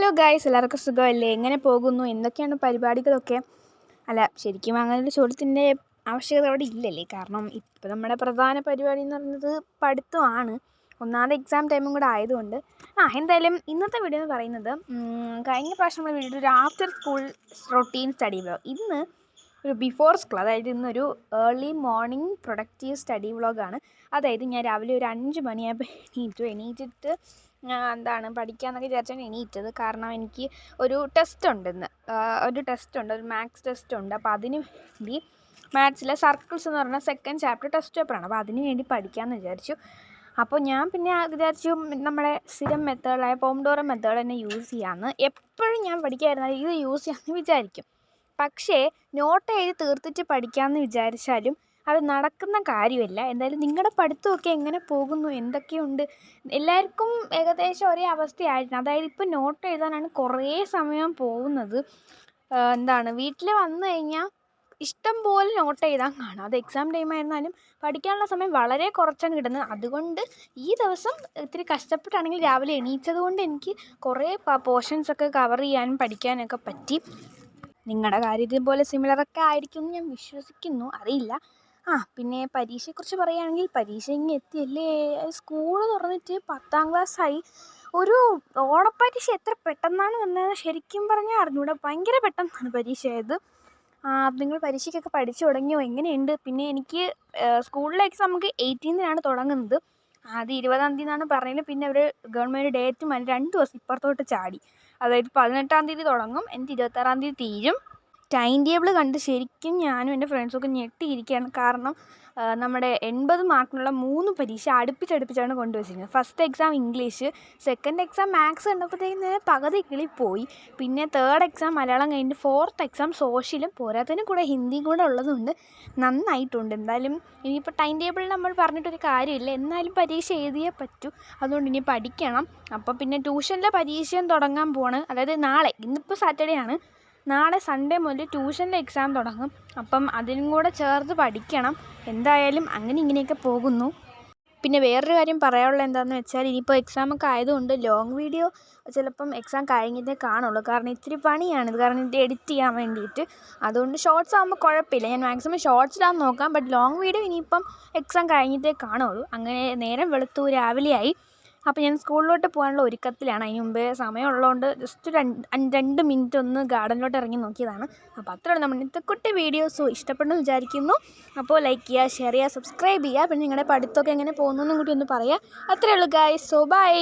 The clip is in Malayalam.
ഹലോ ഗായ്സ്, എല്ലാവർക്കും സുഖമല്ലേ? എങ്ങനെ പോകുന്നു? എന്തൊക്കെയാണ് പരിപാടികളൊക്കെ? അല്ല, ശരിക്കും അങ്ങനൊരു ചോദ്യത്തിൻ്റെ ആവശ്യകത അവിടെ ഇല്ലല്ലേ. കാരണം ഇപ്പോൾ നമ്മുടെ പ്രധാന പരിപാടി എന്ന് പറയുന്നത് പഠിത്തമാണ്. ഒന്നാമത് എക്സാം ടൈമും കൂടെ ആയതുകൊണ്ട്. എന്തായാലും ഇന്നത്തെ വീഡിയോ എന്ന് പറയുന്നത്, കഴിഞ്ഞ പ്രാവശ്യം നമ്മൾ വീഡിയോ ഒരു after school routine study vlog. ഇന്ന് ഒരു ബിഫോർ സ്കൂൾ, അതായത് ഇന്നൊരു ഏർലി മോർണിംഗ് പ്രൊഡക്റ്റീവ് സ്റ്റഡി വ്ലോഗാണ്. അതായത് ഞാൻ രാവിലെ ഒരു 5 മണിയായപ്പോൾ എണീറ്റിട്ട് ഞാൻ പഠിക്കാമെന്നൊക്കെ വിചാരിച്ചാണ് എണീറ്റത്. കാരണം എനിക്ക് ഒരു ടെസ്റ്റ് ഉണ്ട് ഇന്ന്, ഒരു മാത്സ് ടെസ്റ്റ് ഉണ്ട്. അപ്പോൾ അതിന് വേണ്ടി മാത്സിലെ സർക്കിൾസ് എന്ന് പറഞ്ഞാൽ സെക്കൻഡ് ചാപ്റ്റർ ടെസ്റ്റ് പേപ്പറാണ്. അപ്പോൾ അതിന് വേണ്ടി പഠിക്കാമെന്ന് വിചാരിച്ചു. അപ്പോൾ ഞാൻ പിന്നെ വിചാരിച്ചു നമ്മുടെ സ്ഥിരം മെത്തേഡായ പോംഡോറോ മെത്തേഡ് തന്നെ യൂസ് ചെയ്യാമെന്ന്. എപ്പോഴും ഞാൻ പഠിക്കാതിരുന്നാൽ ഇത് യൂസ് ചെയ്യാമെന്ന് വിചാരിക്കും. പക്ഷേ നോട്ട് എഴുതി തീർത്തിട്ട് പഠിക്കാമെന്ന് വിചാരിച്ചാലും അത് നടക്കുന്ന കാര്യമല്ല. എന്തായാലും നിങ്ങളുടെ പഠിത്തമൊക്കെ എങ്ങനെ പോകുന്നു, എന്തൊക്കെയുണ്ട്? എല്ലാവർക്കും ഏകദേശം ഒരേ അവസ്ഥയായിരുന്നു. അതായത് ഇപ്പോൾ നോട്ട് എഴുതാനാണ് കുറേ സമയം പോകുന്നത്. വീട്ടിൽ വന്നു കഴിഞ്ഞാൽ ഇഷ്ടം പോലെ നോട്ട് എഴുതാൻ കാണും. അത് എക്സാം ടൈം ആയിരുന്നാലും പഠിക്കാനുള്ള സമയം വളരെ കുറച്ചാണ് കിട്ടുന്നത്. അതുകൊണ്ട് ഈ ദിവസം ഇത്തിരി കഷ്ടപ്പെട്ടാണെങ്കിൽ രാവിലെ എണീച്ചത് കൊണ്ട് എനിക്ക് കുറേ പോർഷൻസൊക്കെ കവർ ചെയ്യാനും പഠിക്കാനൊക്കെ പറ്റി. നിങ്ങളുടെ കാര്യത്തിൽ പോലെ സിമിലറൊക്കെ ആയിരിക്കും എന്ന് ഞാൻ വിശ്വസിക്കുന്നു, അറിയില്ല. പിന്നെ പരീക്ഷയെക്കുറിച്ച് പറയുകയാണെങ്കിൽ പരീക്ഷ ഇങ്ങനെ എത്തിയല്ലേ. സ്കൂൾ തുറന്നിട്ട് 10ാം ക്ലാസ്സായി. ഒരു ഓണപ്പരീക്ഷ എത്ര പെട്ടെന്നാണ് വന്നത് ശരിക്കും പറഞ്ഞാൽ അറിഞ്ഞൂടാ. ഭയങ്കര പെട്ടെന്നാണ് പരീക്ഷയായത്. നിങ്ങൾ പരീക്ഷയ്ക്കൊക്കെ പഠിച്ചു തുടങ്ങിയോ? എങ്ങനെയുണ്ട്? പിന്നെ എനിക്ക് സ്കൂളിലെ എക്സാം നമുക്ക് 18-നാണ് തുടങ്ങുന്നത്. ആദ്യം 20-ാം തീയതിന്നാണ് പറഞ്ഞത്. പിന്നെ അവർ ഗവൺമെൻറ് ഡേറ്റ് 2 ദിവസം ഇപ്പുറത്തോട്ട് ചാടി. അതായത് 18-ാം തീയതി തുടങ്ങും, എന്നിട്ട് 26-ാം തീയതി തീരും. ടൈം ടേബിൾ കണ്ട് ശരിക്കും ഞാനും എൻ്റെ ഫ്രണ്ട്സൊക്കെ ഞെട്ടിയിരിക്കുകയാണ്. കാരണം നമ്മുടെ 80 മാർക്കിനുള്ള 3 പരീക്ഷ അടുപ്പിച്ചടുപ്പിച്ചാണ് കൊണ്ടുവച്ചിരിക്കുന്നത്. First exam English, second exam maths കണ്ടപ്പോഴത്തേക്കും പകുതി കിളി പോയി. പിന്നെ തേർഡ് എക്സാം മലയാളം കഴിഞ്ഞിട്ട് ഫോർത്ത് എക്സാം സോഷ്യലും പോരാത്തതിനും കൂടെ ഹിന്ദിയും കൂടെ ഉള്ളതുകൊണ്ട് നന്നായിട്ടുണ്ട്. എന്തായാലും ഇനിയിപ്പോൾ ടൈം ടേബിൾ നമ്മൾ പറഞ്ഞിട്ടൊരു കാര്യമില്ല. എന്നാലും പരീക്ഷ എഴുതിയേ പറ്റൂ. അതുകൊണ്ട് ഇനി പഠിക്കണം. അപ്പോൾ പിന്നെ ട്യൂഷനിലെ പരീക്ഷയും തുടങ്ങാൻ പോവാണ്. അതായത് നാളെ, ഇന്നിപ്പോൾ സാറ്റർഡേ ആണ്, നാളെ സൺഡേ മുതൽ ട്യൂഷനിലെ എക്സാം തുടങ്ങും. അപ്പം അതിനും കൂടെ ചേർത്ത് പഠിക്കണം. എന്തായാലും അങ്ങനെ ഇങ്ങനെയൊക്കെ പോകുന്നു. പിന്നെ വേറൊരു കാര്യം പറയാനുള്ളത് എന്താണെന്ന് വെച്ചാൽ, ഇനിയിപ്പോൾ എക്സാമൊക്കെ ആയതുകൊണ്ട് ലോങ് വീഡിയോ ചിലപ്പം എക്സാം കഴിഞ്ഞിട്ടേ കാണുള്ളൂ. കാരണം ഇത്തിരി പണിയാണിത്, കാരണം ഇത് എഡിറ്റ് ചെയ്യാൻ വേണ്ടിയിട്ട്. അതുകൊണ്ട് ഷോർട്സ് ആകുമ്പോൾ കുഴപ്പമില്ല, ഞാൻ മാക്സിമം ഷോർട്സിലാന്ന് നോക്കാം. ബട്ട് ലോങ് വീഡിയോ ഇനിയിപ്പം എക്സാം കഴിഞ്ഞിട്ടേ കാണുള്ളൂ. അങ്ങനെ നേരം വെളുത്തു, രാവിലെയായി. അപ്പോൾ ഞാൻ സ്കൂളിലോട്ട് പോകാനുള്ള ഒരുക്കത്തിലാണ്. അതിന് മുമ്പേ സമയമുള്ളതുകൊണ്ട് ജസ്റ്റ് 2 മിനിറ്റ് ഒന്ന് ഗാർഡനിലോട്ട് ഇറങ്ങി നോക്കിയതാണ്. അപ്പോൾ അത്രയുള്ള നമ്മുടെ ഇന്നത്തെ കുട്ടി വീഡിയോസ് ഇഷ്ടപ്പെടുന്നു വിചാരിക്കുന്നു. അപ്പോൾ ലൈക്ക് ചെയ്യുക, ഷെയർ ചെയ്യുക, സബ്സ്ക്രൈബ് ചെയ്യുക. പിന്നെ നിങ്ങളുടെ പഠിത്തമൊക്കെ എങ്ങനെ പോകുന്നു എന്നും കൂടി ഒന്ന് പറയുക. അത്രയേ ഉള്ളൂ ഗായ്സ്. So by.